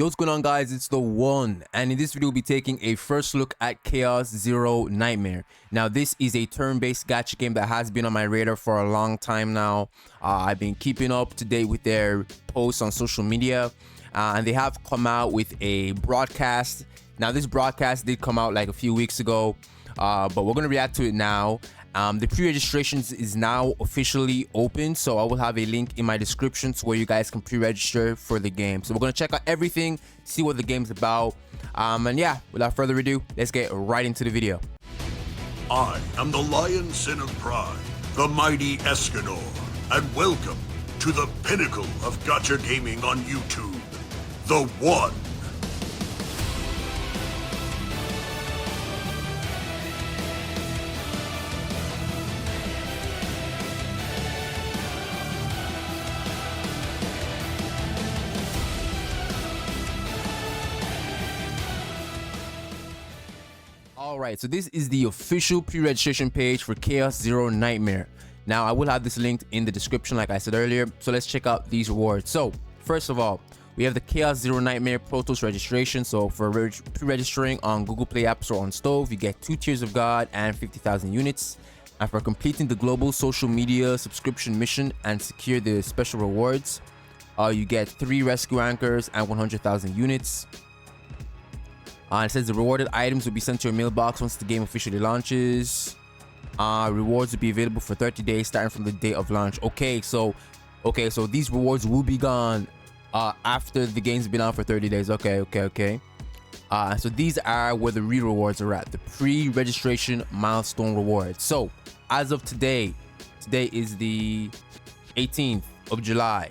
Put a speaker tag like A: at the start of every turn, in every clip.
A: Yo, what's going on, guys? It's the one, and in this video we'll be taking a first look at Chaos Zero Nightmare. Now this is a turn-based gacha game that has been on my radar for a long time now. I've been keeping up to date with their posts on social media, and they have come out with a broadcast. Now this broadcast did come out like a few weeks ago, but we're going to react to it now. The pre-registrations is now officially open, so I will have a link in my description to where you guys can pre-register for the game. So we're going to check out everything, see what the game's about, and yeah, without further ado, let's get right into the video.
B: I am the Lion Sin of Pride, the mighty Escanor, and welcome to the pinnacle of gacha gaming on YouTube, the one.
A: Alright, so this is the official pre-registration page for Chaos Zero Nightmare. Now, I will have this linked in the description like I said earlier, so let's check out these rewards. So, first of all, we have the Chaos Zero Nightmare Protos registration. So, for pre-registering on Google Play App Store on Stove, you get 2 Tears of God and 50,000 units. And for completing the global social media subscription mission and secure the special rewards, you get 3 rescue anchors and 100,000 units. It says the rewarded items will be sent to your mailbox once the game officially launches. Rewards will be available for 30 days starting from the date of launch. Okay, so these rewards will be gone after the game's been out for 30 days. Okay. So these are where the real rewards are at, the pre-registration milestone rewards. So as of today is the 18th of July.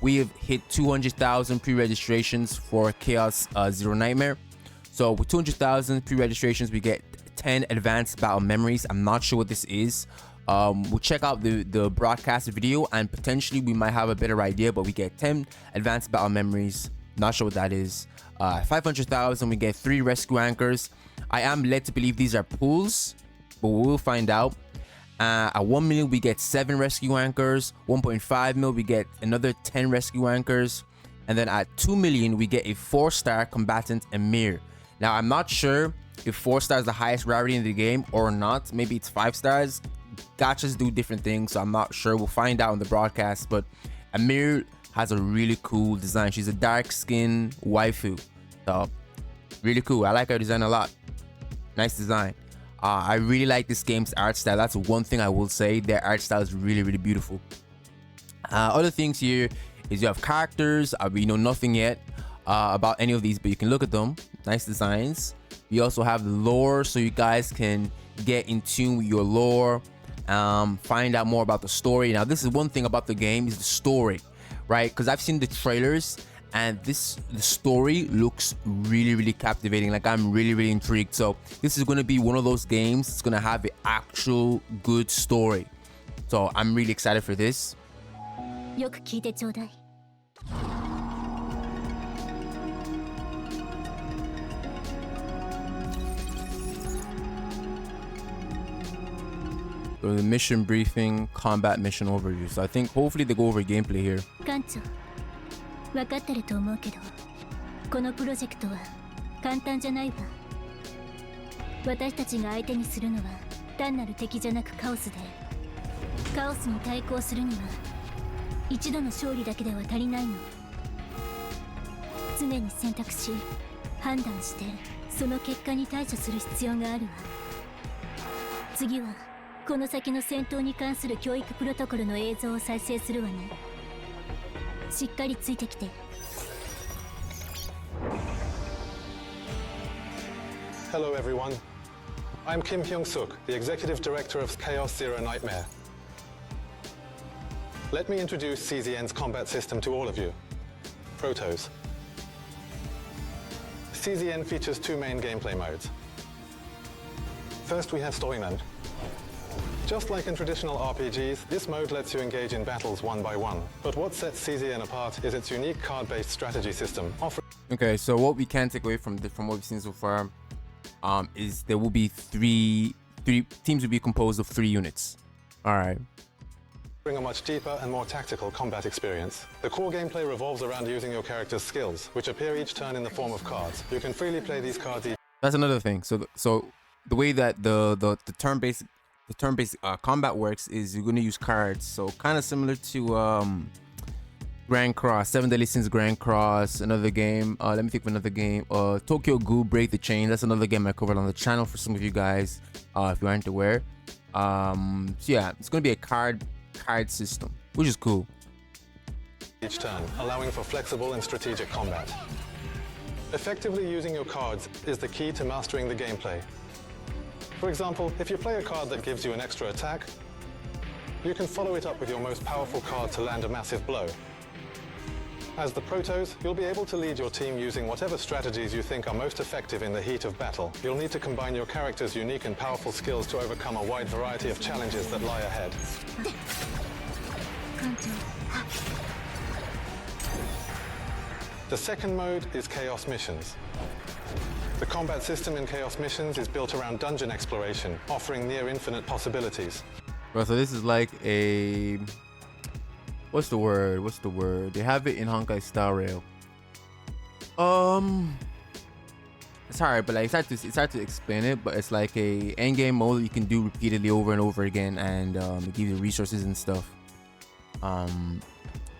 A: We have hit 200,000 pre-registrations for Chaos Zero Nightmare. So with 200,000 pre-registrations, we get 10 advanced battle memories. I'm not sure what this is. We'll check out the broadcast video and potentially we might have a better idea, but we get 10 advanced battle memories. Not sure what that is. 500,000, we get 3 rescue anchors. I am led to believe these are pools, but we will find out. At 1 million, we get 7 rescue anchors. 1.5 mil, we get another 10 rescue anchors. And then at 2 million, we get a 4-star combatant Emir. Now, I'm not sure if 4 stars is the highest rarity in the game or not. Maybe it's 5 stars. Gachas do different things, so I'm not sure. We'll find out in the broadcast. But Emir has a really cool design. She's a dark skin waifu. So, really cool. I like her design a lot. Nice design. I really like this game's art style. That's one thing I will say. Their art style is really, really beautiful. Other things here is you have characters. We know nothing yet about any of these, but you can look at them. Nice designs. You also have the lore, so you guys can get in tune with your lore, find out more about the story. Now, this is one thing about the game is the story, right? Because I've seen the trailers and the story looks really, really captivating. Like, I'm really, really intrigued. So this is going to be one of those games. It's going to have an actual good story. So I'm really excited for this. So the mission briefing, combat mission overview. So I think hopefully they go over gameplay here.
C: 分かってると思うけど、このプロジェクトは簡単じゃないわ。私たちが相手にするのは単なる敵じゃなくカオスで、カオスに対抗するには一度の勝利だけでは足りないの。常に選択し、判断して、その結果に対処する必要があるわ。次はこの先の戦闘に関する教育プロトコルの映像を再生するわね。しっかりついてきて。
D: Hello everyone. I'm Kim Hyung-suk, the Executive Director of Chaos Zero Nightmare. Let me introduce CZN's combat system to all of you. Protos. CZN features 2 main gameplay modes. First, we have Story Mode. Just like in traditional RPGs, this mode lets you engage in battles one by one. But what sets CZN apart is its unique card-based strategy system.
A: Okay, so what we can take away from what we've seen so far is there will be three teams will be composed of 3 units. All right.
D: bring a much deeper and more tactical combat experience. The core gameplay revolves around using your character's skills, which appear each turn in the form of cards. You can freely play these cards each.
A: That's another thing. So the way that the turn-based combat works is you're gonna use cards. So kind of similar to Grand Cross, 7 Deadly Sins Grand Cross, another game. Let me think of another game. Tokyo Ghoul Break the Chain. That's another game I covered on the channel for some of you guys, if you aren't aware. So yeah, it's gonna be a card system, which is cool.
D: Each turn, allowing for flexible and strategic combat. Effectively using your cards is the key to mastering the gameplay. For example, if you play a card that gives you an extra attack, you can follow it up with your most powerful card to land a massive blow. As the Protos, you'll be able to lead your team using whatever strategies you think are most effective in the heat of battle. You'll need to combine your character's unique and powerful skills to overcome a wide variety of challenges that lie ahead. The second mode is Chaos Missions. The combat system in Chaos Missions is built around dungeon exploration, offering near infinite possibilities.
A: Bro, so this is like a... What's the word? They have it in Honkai Star Rail. It's hard, but like it's hard to explain it. But it's like a endgame mode you can do repeatedly over and over again, and give you resources and stuff. I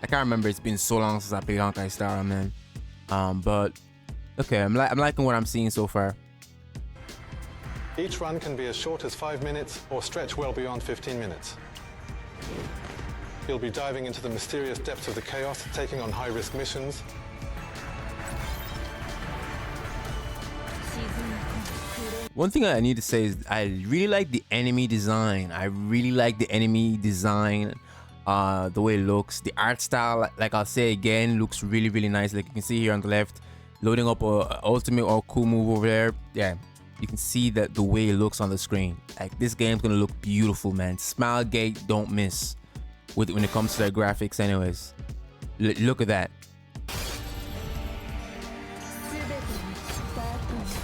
A: can't remember. It's been so long since I played Honkai Star Rail, man. But okay, I'm liking what I'm seeing so far.
D: Each run can be as short as 5 minutes or stretch well beyond 15 minutes. You'll be diving into the mysterious depths of the chaos, taking on high-risk missions.
A: One thing I need to say is I really like the enemy design. The way it looks, the art style, like I'll say again, looks really nice. Like you can see here on the left, loading up a ultimate or cool move over there. Yeah, you can see that the way it looks on the screen. Like this game's gonna look beautiful, man. Smilegate don't miss when it comes to their graphics anyways. Look at that.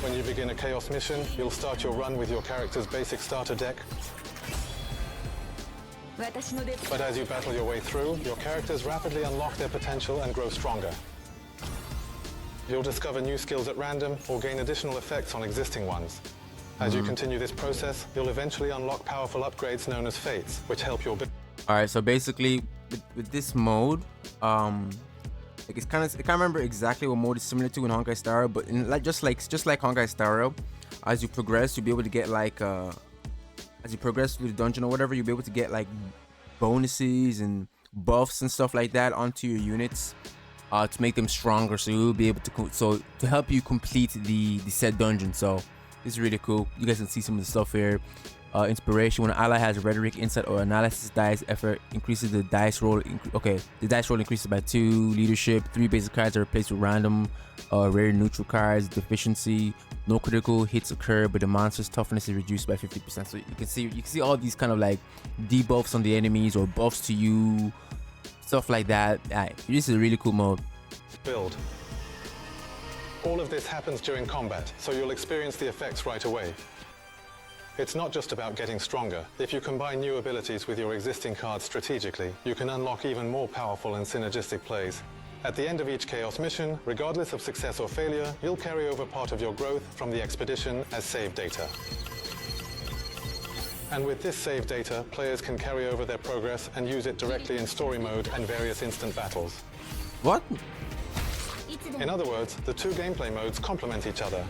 D: When you begin a Chaos mission, you'll start your run with your character's basic starter deck. But as you battle your way through, your characters rapidly unlock their potential and grow stronger. You'll discover new skills at random or gain additional effects on existing ones. As you continue this process, you'll eventually unlock powerful upgrades known as fates, which help your...
A: Alright, so basically with this mode, like I can't remember exactly what mode is similar to in Honkai Star Rail, but just like Honkai Star Rail, as you progress, you'll be able to get like as you progress through the dungeon or whatever, you'll be able to get like bonuses and buffs and stuff like that onto your units to make them stronger. So you'll be able to to help you complete the said dungeon. So this is really cool. You guys can see some of the stuff here. Inspiration: when an ally has rhetoric, insight, or analysis dice effort, increases the dice roll. The dice roll increases by 2. Leadership: 3 basic cards are replaced with random rare neutral cards. Deficiency: no critical hits occur, but the monster's toughness is reduced by 50%. So you can see all these kind of like debuffs on the enemies or buffs to you, stuff like that. This is a really cool mode.
D: Build. All of this happens during combat, so you'll experience the effects right away. It's not just about getting stronger. If you combine new abilities with your existing cards strategically, you can unlock even more powerful and synergistic plays. At the end of each Chaos mission, regardless of success or failure, you'll carry over part of your growth from the expedition as save data. And with this save data, players can carry over their progress and use it directly in story mode and various instant battles.
A: What?
D: In other words, the two gameplay modes complement each other.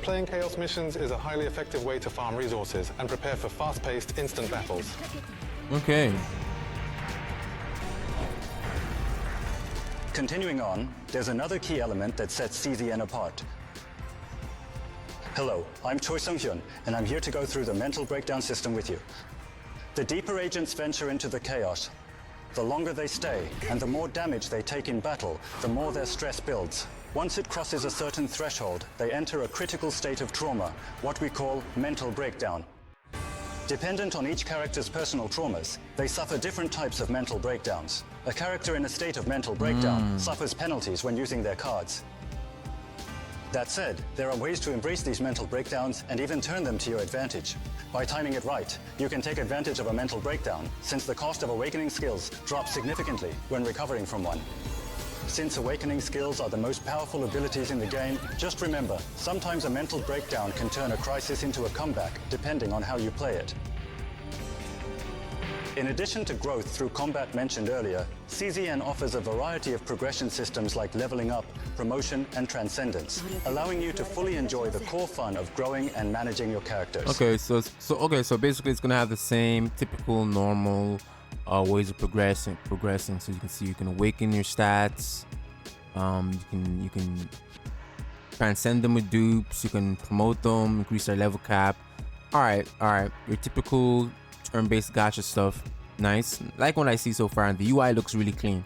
D: Playing Chaos Missions is a highly effective way to farm resources and prepare for fast-paced instant battles.
A: Okay.
E: Continuing on, there's another key element that sets CZN apart. Hello, I'm Choi Sung-hyun, and I'm here to go through the mental breakdown system with you. The deeper agents venture into the chaos, the longer they stay, and the more damage they take in battle, the more their stress builds. Once it crosses a certain threshold, they enter a critical state of trauma, what we call mental breakdown. Dependent on each character's personal traumas, they suffer different types of mental breakdowns. A character in a state of mental breakdown suffers penalties when using their cards. That said, there are ways to embrace these mental breakdowns and even turn them to your advantage. By timing it right, you can take advantage of a mental breakdown, since the cost of awakening skills drops significantly when recovering from one. Since awakening skills are the most powerful abilities in the game, just remember, sometimes a mental breakdown can turn a crisis into a comeback, depending on how you play it. In addition to growth through combat mentioned earlier, CZN offers a variety of progression systems like leveling up, promotion, and transcendence, allowing you to fully enjoy the core fun of growing and managing your characters.
A: Okay, so basically it's gonna have the same typical normal ways of progressing. So you can see you can awaken your stats, you can transcend them with dupes, you can promote them, increase their level cap. All right, your typical turn-based gacha stuff. Nice, like what I see so far, and the UI looks really clean.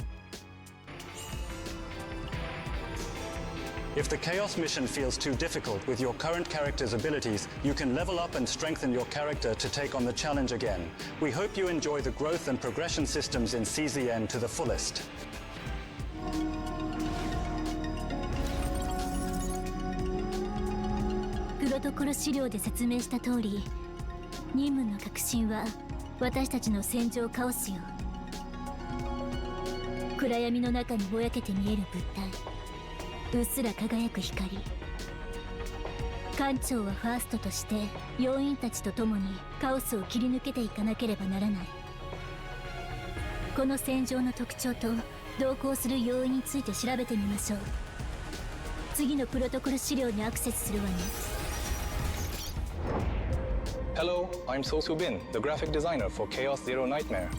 E: If the Chaos mission feels too difficult with your current character's abilities, you can level up and strengthen your character to take on the challenge again. We hope you enjoy the growth and progression systems in CZN to the fullest.
C: プロトコル資料で説明した通り、任務の核心は私たちの戦場カオスよ。暗闇の中にぼやけて見える物体、うっすら輝く光。艦長はファーストとして要員たちと共にカオスを切り抜けていかなければならない。この戦場の特徴と同行する要員について調べてみましょう。次のプロトコル資料にアクセスするわね。
D: Hello, I'm Sosu Bin, the graphic designer for Chaos Zero Nightmare.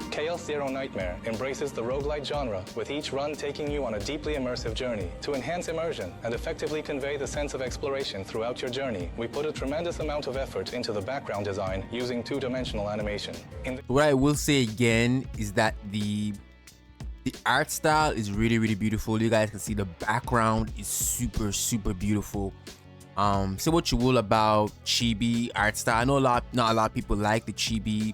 D: Chaos Zero Nightmare embraces the roguelite genre, with each run taking you on a deeply immersive journey. To enhance immersion and effectively convey the sense of exploration throughout your journey, we put a tremendous amount of effort into the background design using two-dimensional animation.
A: What I will say again is that the art style is really beautiful. You guys can see the background is super beautiful. Say what you will about chibi art style. I know not a lot of people like the chibi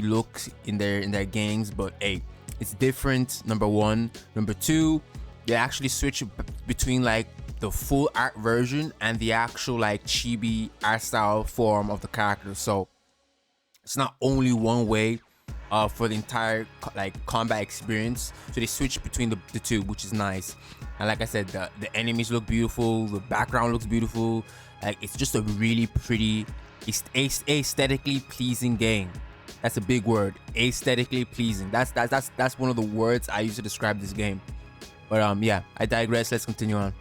A: looks in their games, but hey, it's different. Number one. Number two, they actually switch between like the full art version and the actual like chibi art style form of the character. So it's not only one way for the entire like combat experience. So they switch between the two, which is nice. And like I said, the enemies look beautiful, the background looks beautiful. Like it's just a really pretty, aesthetically pleasing game. That's a big word, aesthetically pleasing. That's one of the words I use to describe this game. But yeah, I digress. Let's continue on.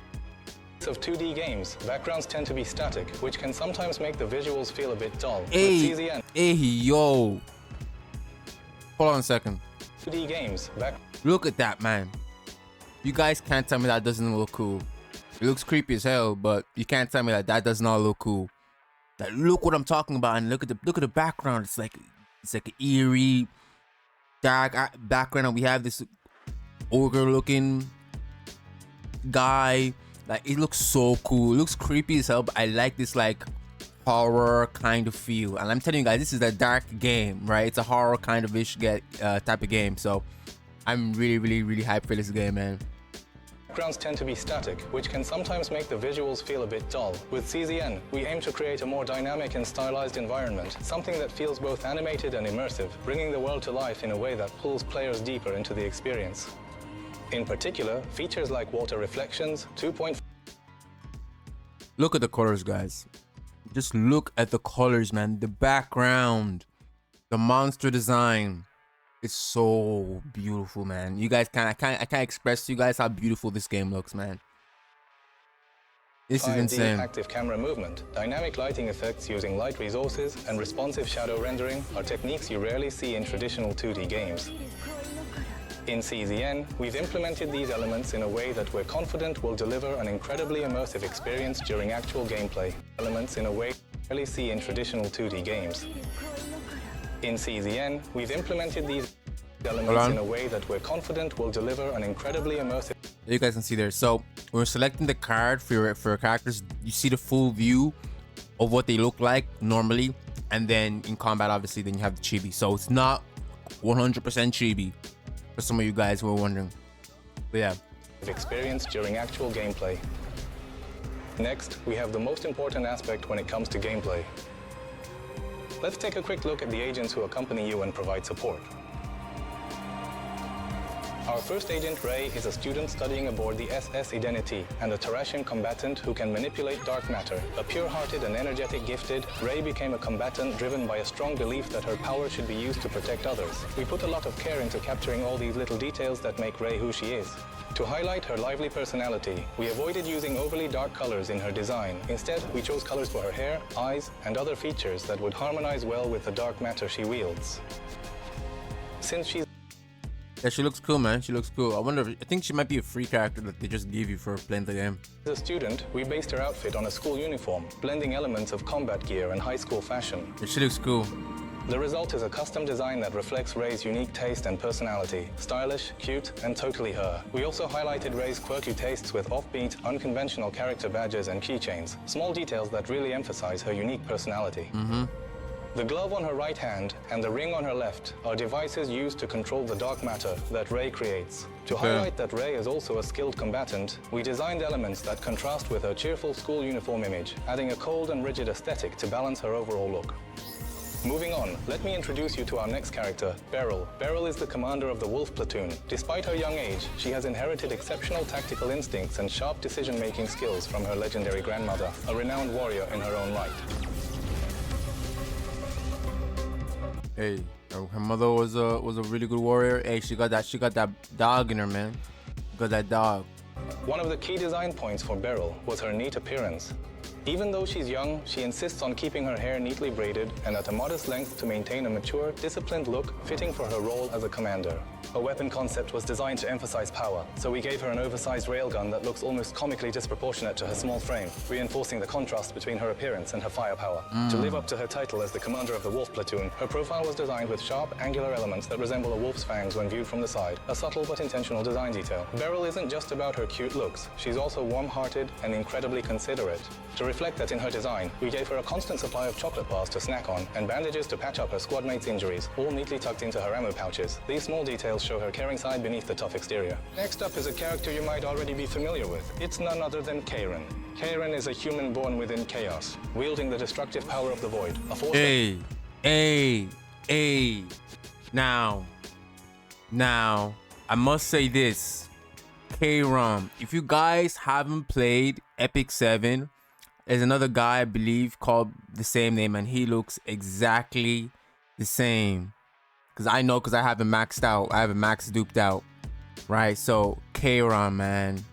D: Of 2D games, backgrounds tend to be static, which can sometimes make the visuals feel a bit dull.
A: Hey, yo. Hold on a second.
D: 2D games,
A: Look at that, man. You guys can't tell me that doesn't look cool. It looks creepy as hell, but you can't tell me that does not look cool. Like, look what I'm talking about, and look at the background. It's like an eerie, dark background, and we have this ogre-looking guy. Like, it looks so cool. It looks creepy as hell, but I like this like horror kind of feel. And I'm telling you guys, this is a dark game, right? It's a horror kind of ish type of game. So I'm really hyped for this game, man.
D: Backgrounds tend to be static, which can sometimes make the visuals feel a bit dull. With CZN, we aim to create a more dynamic and stylized environment, something that feels both animated and immersive, bringing the world to life in a way that pulls players deeper into the experience. In particular, features like water reflections, 2.5...
A: Look at the colors, guys. Just look at the colors, man. The background, the monster design. It's so beautiful, man. You guys I can't express to you guys how beautiful this game looks, man. This is insane.
D: Active camera movement, dynamic lighting effects using light resources, and responsive shadow rendering are techniques you rarely see in traditional 2D games. In CZN, we've implemented these elements in a way that we're confident will deliver an incredibly immersive experience during actual gameplay. Elements in a way we rarely see in traditional 2D games. In CZN, we've implemented these elements in a way that we're confident will deliver an incredibly immersive...
A: You guys can see there. So when we're selecting the card for your characters, you see the full view of what they look like normally, and then in combat, obviously, then you have the chibi. So it's not 100% chibi, for some of you guys who are wondering. But yeah.
F: experience during actual gameplay. Next, we have the most important aspect when it comes to gameplay. Let's take a quick look at the agents who accompany you and provide support. Our first agent, Ray, is a student studying aboard the SS Identity and a Terrasian combatant who can manipulate dark matter. A pure-hearted and energetic gifted, Ray became a combatant driven by a strong belief that her power should be used to protect others. We put a lot of care into capturing all these little details that make Ray who she is. To highlight her lively personality, we avoided using overly dark colors in her design. Instead, we chose colors for her hair, eyes, and other features that would harmonize well with the dark matter she wields. Since she's
A: Yeah, she looks cool, man. She looks cool. I think she might be a free character that they just give you for playing the game.
F: as a student, we based her outfit on a school uniform, blending elements of combat gear and high school fashion.
A: Yeah, she looks cool.
F: The result is a custom design that reflects Ray's unique taste and personality. Stylish, cute, and totally her. We also highlighted Ray's quirky tastes with offbeat, unconventional character badges and keychains. Small details that really emphasize her unique personality. The glove on her right hand and the ring on her left are devices used to control the dark matter that Ray creates. To highlight that Ray is also a skilled combatant, we designed elements that contrast with her cheerful school uniform image, adding a cold and rigid aesthetic to balance her overall look. Moving on, let me introduce you to our next character, Beryl. Beryl is the commander of the Wolf Platoon. Despite her young age, she has inherited exceptional tactical instincts and sharp decision-making skills from her legendary grandmother, a renowned warrior in her own right.
A: Hey, her mother was a really good warrior. Hey, she got that dog in her, man. Got that dog.
F: One of the key design points for Beryl was her neat appearance. Even though she's young, she insists on keeping her hair neatly braided and at a modest length to maintain a mature, disciplined look fitting for her role as a commander. Her weapon concept was designed to emphasize power, so we gave her an oversized railgun that looks almost comically disproportionate to her small frame, reinforcing the contrast between her appearance and her firepower. To live up to her title as the commander of the Wolf Platoon, her profile was designed with sharp, angular elements that resemble a wolf's fangs when viewed from the side, a subtle but intentional design detail. Beryl isn't just about her cute looks, she's also warm-hearted and incredibly considerate. To reflect that in her design, we gave her a constant supply of chocolate bars to snack on and bandages to patch up her squad mates' injuries, all neatly tucked into her ammo pouches. These small details show her caring side beneath the tough exterior. Next up is a character you might already be familiar with. It's none other than Karen. Karen is a human born within chaos, wielding the destructive power of the void. A force Now, I must say this. Karen, if you guys haven't played Epic 7, there's another guy, I believe, called the same name, and he looks exactly the same. Because I have it maxed out. I have it max duped out. Right? So, Karen, man.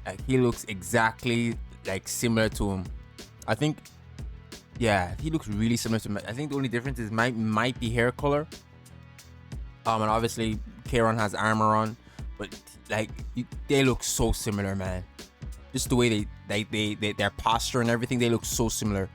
F: Like, he looks exactly, like, similar to him. I think, yeah, he looks really similar to him. I think the only difference is might be hair color. And obviously, Karen has armor on. But, like, they look so similar, man. Just the way their posture and everything, they look so similar.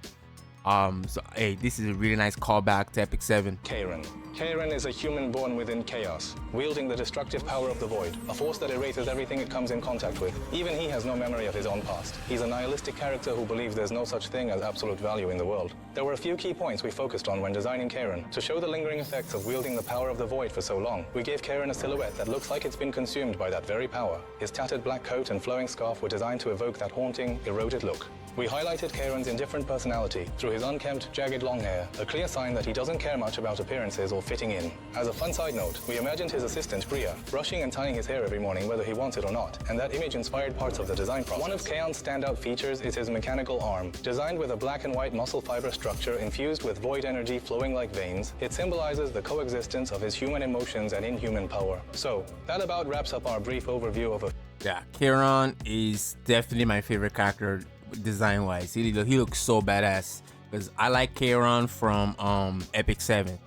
F: So hey, this is a really nice callback to Epic 7. Karen is a human born within chaos, wielding the destructive power of the void, a force that erases everything it comes in contact with. Even he has no memory of his own past. He's a nihilistic character who believes there's no such thing as absolute value in the world. There were a few key points we focused on when designing Karen. To show the lingering effects of wielding the power of the void for so long, we gave Karen a silhouette that looks like it's been consumed by that very power. His tattered black coat and flowing scarf were designed to evoke that haunting, eroded look. We highlighted Karen's indifferent personality through his unkempt, jagged long hair, a clear sign that he doesn't care much about appearances or fitting in. As a fun side note, we imagined his assistant, Bria, brushing and tying his hair every morning whether he wants it or not, and that image inspired parts of the design process. One of Kaon's standout features is his mechanical arm. Designed with a black and white muscle fiber structure infused with void energy flowing like veins, it symbolizes the coexistence of his human emotions and inhuman power. So, that about wraps up our brief overview of
A: Yeah, Karen is definitely my favorite character design wise. He looks so badass, because I like Karen from Epic 7,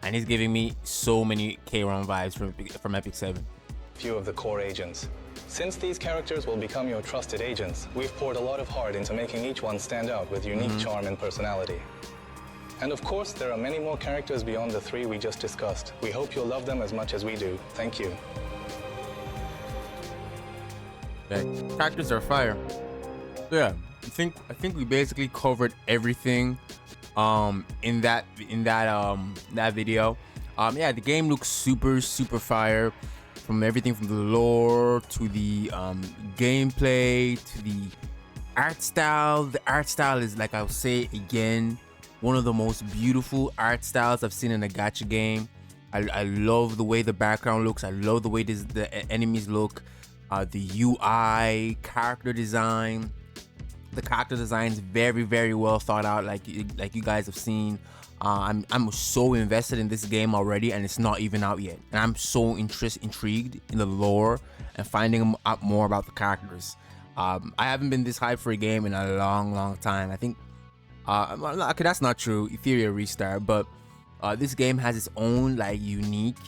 A: and he's giving me so many Karen vibes from Epic 7.
F: few of the core agents. Since these characters will become your trusted agents, we've poured a lot of heart into making each one stand out with unique charm and personality. And of course, there are many more characters beyond the three we just discussed. We hope you'll love them as much as we do. Thank you.
A: Okay. Characters are fire. So yeah, I think we basically covered everything in that video. Yeah, the game looks super fire.
F: from everything from the lore to the gameplay to the art style. The art style is, like I'll say again, one of the most beautiful art styles I've seen in a gacha game. I love the way the background looks. I love the way the enemies look. The UI, character design. The character design is very, very well thought out, like you guys have seen. I'm so invested in this game already, and it's not even out yet. And I'm so intrigued in the lore and finding out more about the characters. I haven't been this hyped for a game in a long time. I think, okay, that's not true. Ethereal Restart, but this game has its own like unique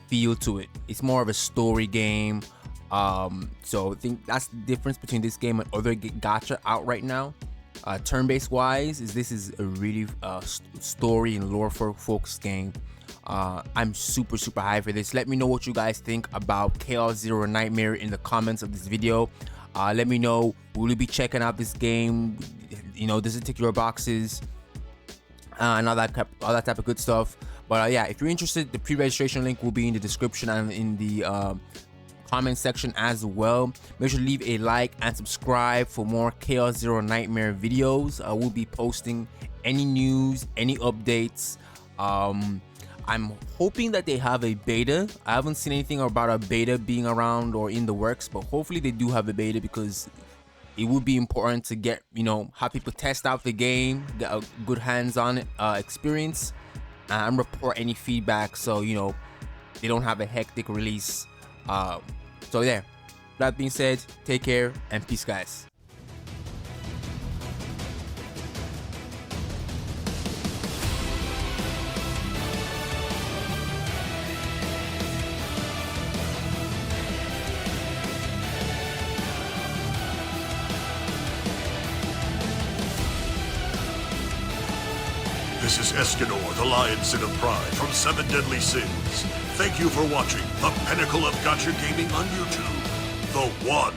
F: feel to it. It's more of a story game. So I think that's the difference between this game and other gacha out right now. Turn-based wise, this is a really story and lore focused game. I'm super high for this. Let me know what you guys think about Chaos Zero Nightmare in the comments of this video. Let me know, will you be checking out this game? You know, does it tick your boxes? And all that type of good stuff. But yeah, if you're interested, the pre-registration link will be in the description and in the comment section as well. Make sure to leave a like and subscribe for more Chaos Zero Nightmare videos. I will be posting any news, any updates. I'm hoping that they have a beta. I haven't seen anything about a beta being around or in the works, but hopefully they do have a beta, because it would be important to get, you know, have people test out the game, get a good hands-on experience, and report any feedback, so you know they don't have a hectic release. So there, that being said, take care and peace, guys.
B: This is Escanor, the Lion Sin of Pride from 7 Deadly Sins. Thank you for watching the pinnacle of gacha gaming on YouTube, The One.